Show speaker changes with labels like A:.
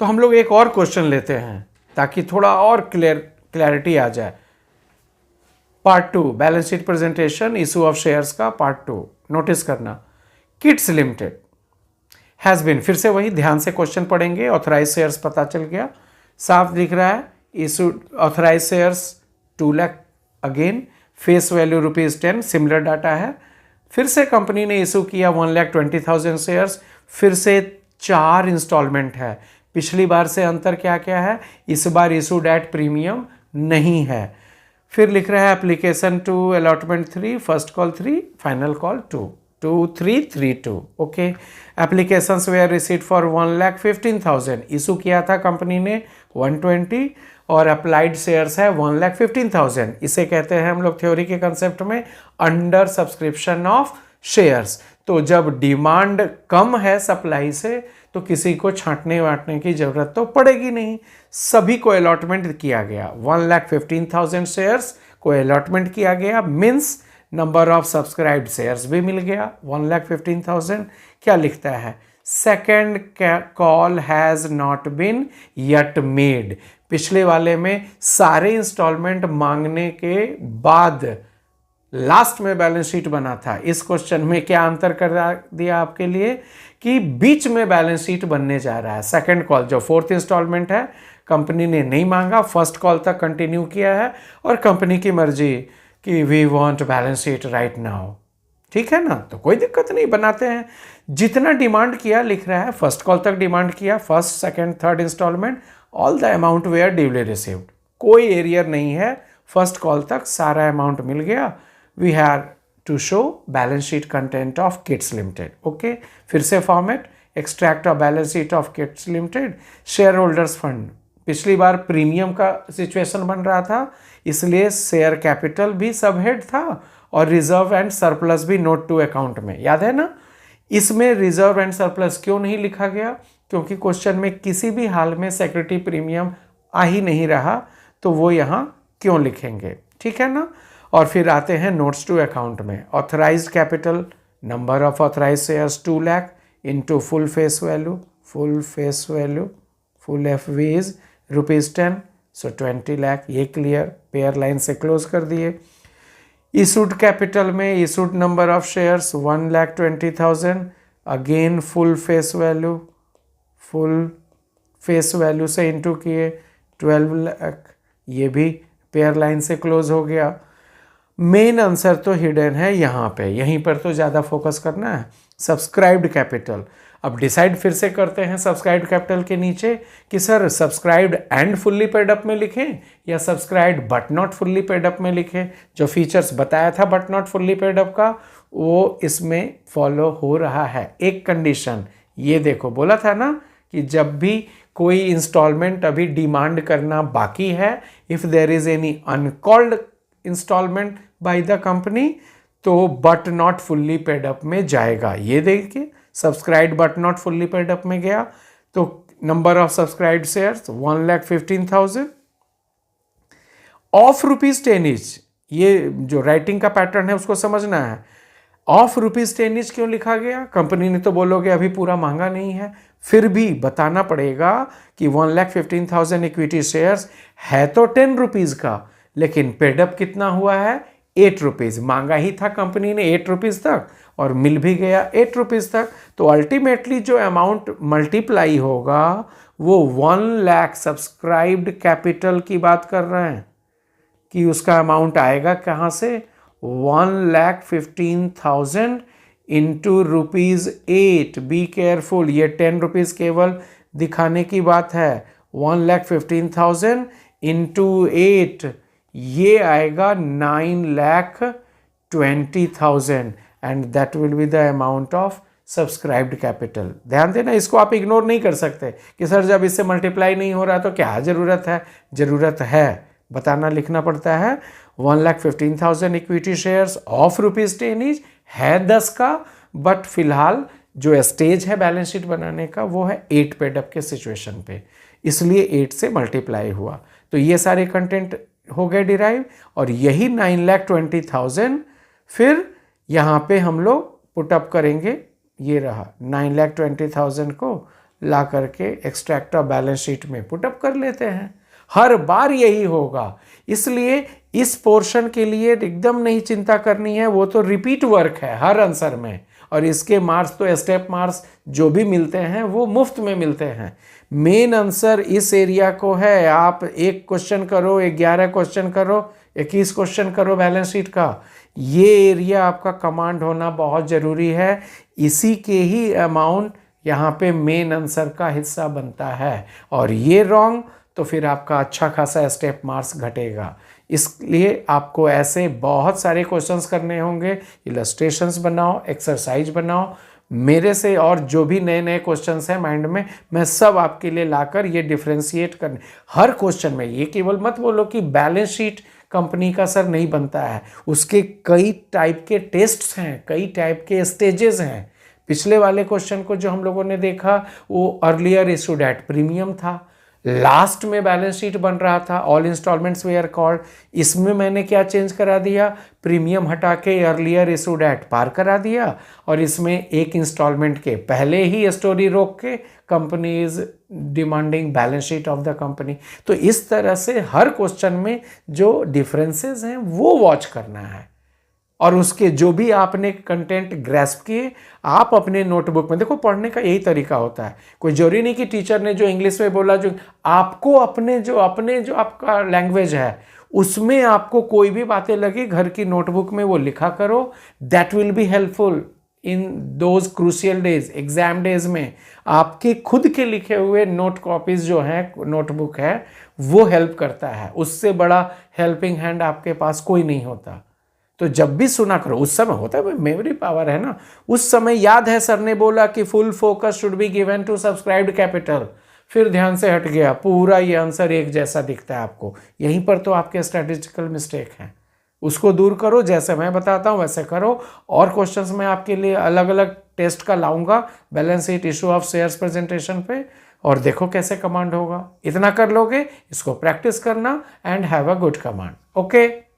A: तो हम लोग एक और क्वेश्चन लेते हैं ताकि थोड़ा और क्लैरिटी आ जाए। Part 2 balance sheet presentation issue of shares का पार्ट 2 नोटिस करना। किट्स लिमिटेड हैज बीन, फिर से वही ध्यान से क्वेश्चन पढ़ेंगे। ऑथराइज शेयर्स पता चल गया, साफ दिख रहा है। Issue authorise shares 2 lakh, again face value ₹10, similar data है। फिर से कंपनी ने इशू किया 1,20,000 शेयर्स, फिर से 4 इंस्टॉलमेंट है। पिछली बार से अंतर क्या क्या है, इस बार इशूड एट प्रीमियम नहीं है। फिर लिख रहा है application to allotment 3, first call 3, final call 2, 2332। Okay, applications were receipt for 1,15,000, इशू किया था कंपनी ने 120 और अप्लाइड शेयर्स है 1,15,000। इसे कहते हैं हम लोग थ्योरी के कंसेप्ट में अंडर सब्सक्रिप्शन ऑफ शेयर्स। तो जब डिमांड कम है सप्लाई से तो किसी को छांटने वाटने की जरूरत तो पड़ेगी नहीं, सभी को अलॉटमेंट किया गया। 1,15,000 शेयर्स को अलॉटमेंट किया गया, means number of subscribed shares भी मिल गया 1,15,000। क्या लिखता है, second call has not been yet made. पिछले वाले में सारे इंस्टॉलमेंट मांगने के बाद लास्ट में बैलेंस शीट बना था। इस क्वेश्चन में क्या अंतर कर दिया आपके लिए कि बीच में बैलेंस शीट बनने जा रहा है। सेकंड कॉल जो 4th इंस्टॉलमेंट है कंपनी ने नहीं मांगा, फर्स्ट कॉल तक कंटिन्यू किया है और कंपनी की मर्जी कि we want balance sheet right now. ठीक है ना, तो कोई दिक्कत नहीं, बनाते हैं। जितना डिमांड किया लिख रहा है, फर्स्ट कॉल तक डिमांड किया, first second third instalment, all the amount were duly received, कोई एरियर नहीं है, फर्स्ट कॉल तक सारा अमाउंट मिल गया। We have to show balance sheet content of Kits Limited. Okay, फिर से format, extract of balance sheet of Kits Limited, share holders fund. पिछली बार प्रीमियम का सिचुएशन बन रहा था, इसलिए शेयर कैपिटल भी सब हेड था और रिजर्व एंड सरप्लस भी नोट टू अकाउंट में, याद है ना। इसमें रिजर्व एंड सरप्लस क्यों नहीं लिखा गया, क्योंकि क्वेश्चन में किसी भी हाल में सिक्योरिटी प्रीमियम आ ही नहीं रहा, तो वो यहाँ क्यों लिखेंगे, ठीक है ना। और फिर आते हैं नोट्स टू अकाउंट में। Authorised capital, number of authorised shares 2 lakh into full face value, full FV is ₹10, सो 20 लाख, ये क्लियर, पेयर लाइन से क्लोज कर दिए। इशूड कैपिटल में issued number of shares 1,20,000, again full face value से इंटू किए 12 लाख, ये भी पेयर लाइन से क्लोज हो गया। मेन आंसर तो हिडन है यहाँ पे, यहीं पर तो ज़्यादा फोकस करना है। सब्सक्राइब्ड कैपिटल, अब डिसाइड फिर से करते हैं सब्सक्राइब्ड कैपिटल के नीचे कि sir subscribed and fully paid up में लिखें या subscribed but not fully paid up में लिखें। जो फीचर्स बताया था but not fully paid up का, वो इसमें फॉलो हो रहा है। एक कंडीशन ये देखो, बोला था ना कि जब भी कोई इंस्टॉलमेंट अभी डिमांड करना बाकी है, if there is any uncalled instalment by the company, तो but not fully paid up में जाएगा। ये देखिए, subscribe but not fully paid up में गया, तो number of subscribed shares 1,15,000 of ₹10 each. ये जो राइटिंग का पैटर्न है उसको समझना है। ऑफ ₹10 ईच क्यों लिखा गया, कंपनी ने तो बोलोगे अभी पूरा महंगा नहीं है, फिर भी बताना पड़ेगा कि 1,15,000 इक्विटी शेयर्स है तो ₹10 का, लेकिन पेडअप कितना हुआ है, ₹8। मांगा ही था कंपनी ने ₹8 तक और मिल भी गया ₹8 तक, तो अल्टीमेटली जो अमाउंट मल्टीप्लाई होगा वो 1 लाख सब्सक्राइब्ड कैपिटल की बात कर रहे हैं कि उसका अमाउंट आएगा कहाँ से, 1,15,000 इंटू ₹8। बी केयरफुल, ये ₹10 केवल दिखाने की बात है। 1,15,000 इंटू 8, ये आएगा 9,20,000 and that will be the amount of subscribed capital. ध्यान देना, इसको आप इग्नोर नहीं कर सकते कि सर जब इससे मल्टीप्लाई नहीं हो रहा तो क्या ज़रूरत है, ज़रूरत है, बताना लिखना पड़ता है। 1,15,000 इक्विटी शेयर्स ऑफ ₹10 ईच है 10 का, बट फिलहाल जो स्टेज है बैलेंस शीट बनाने का वो है 8 पेडअप के सिचुएशन पे, इसलिए 8 से मल्टीप्लाई हुआ। तो ये सारे कंटेंट हो गए डिराइव, और यही 9,20,000 फिर यहाँ पे हम लोग पुटअप करेंगे। ये रहा 9,20,000 को ला करके एक्सट्रैक्ट ऑफ बैलेंस शीट में पुटअप कर लेते हैं। हर बार यही होगा, इसलिए इस पोर्शन के लिए एकदम नहीं चिंता करनी है, वो तो रिपीट वर्क है हर आंसर में, और इसके मार्क्स तो स्टेप मार्क्स जो भी मिलते हैं वो मुफ्त में मिलते हैं। मेन आंसर इस एरिया को है, आप 1 क्वेश्चन करो, 11 क्वेश्चन करो, 21 क्वेश्चन करो बैलेंस शीट का, ये एरिया आपका कमांड होना बहुत ज़रूरी है। इसी के ही अमाउंट यहाँ पे मेन आंसर का हिस्सा बनता है, और ये रॉन्ग तो फिर आपका अच्छा खासा स्टेप मार्क्स घटेगा। इसलिए आपको ऐसे बहुत सारे क्वेश्चंस करने होंगे, इलस्ट्रेशंस बनाओ, एक्सरसाइज बनाओ, मेरे से और जो भी नए नए क्वेश्चंस हैं माइंड में, मैं सब आपके लिए लाकर ये डिफ्रेंशिएट करने हर क्वेश्चन में। ये केवल मत बोलो कि बैलेंस शीट कंपनी का सर नहीं बनता है, उसके कई टाइप के टेस्ट्स हैं, कई टाइप के स्टेजेस हैं। पिछले वाले क्वेश्चन को जो हम लोगों ने देखा वो अर्लियर इशूड एट प्रीमियम था, लास्ट में बैलेंस शीट बन रहा था, ऑल इंस्टॉलमेंट्स वेयर कॉल्ड। इसमें मैंने क्या चेंज करा दिया, प्रीमियम हटा के अर्लियर इशूड एट पार करा दिया, और इसमें एक इंस्टॉलमेंट के पहले ही स्टोरी रोक के company is demanding balance sheet of the company. तो इस तरह से हर क्वेश्चन में जो डिफरेंसेस हैं वो वॉच करना है, और उसके जो भी आपने कंटेंट ग्रैस्प किए आप अपने नोटबुक में देखो। पढ़ने का यही तरीका होता है, कोई जरूरी नहीं कि टीचर ने जो इंग्लिश में बोला, जो आपको अपने जो आपका लैंग्वेज है उसमें आपको कोई भी बातें लगी घर की नोटबुक में वो लिखा करो। That will be helpful in those crucial days, exam days में आपके खुद के लिखे हुए नोट कॉपीज जो हैं, नोटबुक है, वो हेल्प करता है। उससे बड़ा हेल्पिंग हैंड आपके पास कोई नहीं होता। तो जब भी सुना करो, उस समय होता है मेमोरी पावर है ना, उस समय याद है सर ने बोला कि full focus should be given to subscribed capital, फिर ध्यान से हट गया, पूरा ये आंसर एक जैसा दिखता है आपको। यहीं पर तो आपके स्ट्रेटेजिकल मिस्टेक हैं, उसको दूर करो। जैसे मैं बताता हूँ वैसे करो। और क्वेश्चंस मैं आपके लिए अलग अलग टेस्ट का लाऊंगा balance sheet issue of shares presentation पे, और देखो कैसे कमांड होगा। इतना कर लोगे, इसको प्रैक्टिस करना and have a good command. Okay.